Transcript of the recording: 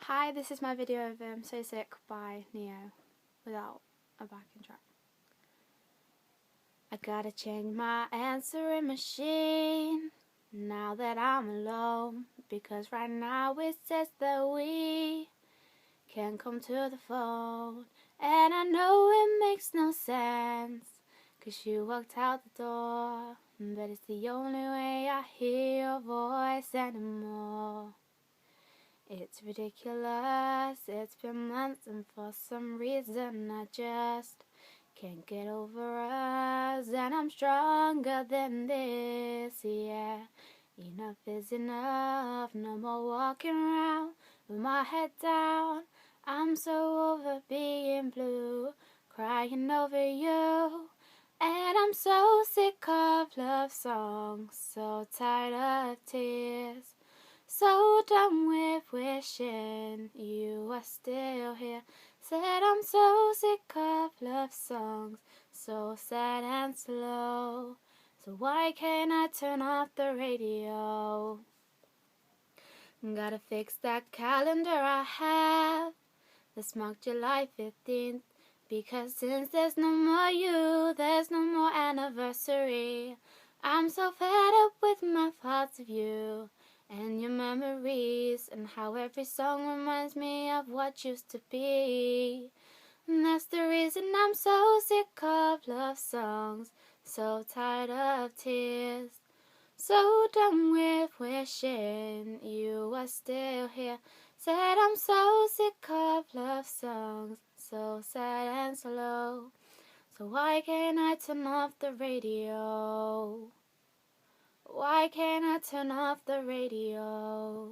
Hi, this is my video of So Sick by Neo without a backing track. I gotta change my answering machine now that I'm alone, because right now it says that we can't come to the phone. And I know it makes no sense, 'cause you walked out the door, but it's the only way I hear your voice anymore. It's ridiculous, it's been months and for some reason I just can't get over us. And I'm stronger than this, yeah. Enough is enough, no more walking around with my head down. I'm so over being blue, crying over you. And I'm so sick of love songs, so tired of tears. So done with wishing you were still here. Said I'm so sick of love songs, so sad and slow. So why can't I turn off the radio? Gotta fix that calendar I have that's marked July 15th. Because since there's no more you, there's no more anniversary. I'm so fed up with my thoughts of you and your memories, and how every song reminds me of what used to be. And that's the reason I'm so sick of love songs, so tired of tears, so done with wishing you were still here. Said I'm so sick of love songs, so sad and slow. So why can't I turn off the radio? Why can't I turn off the radio?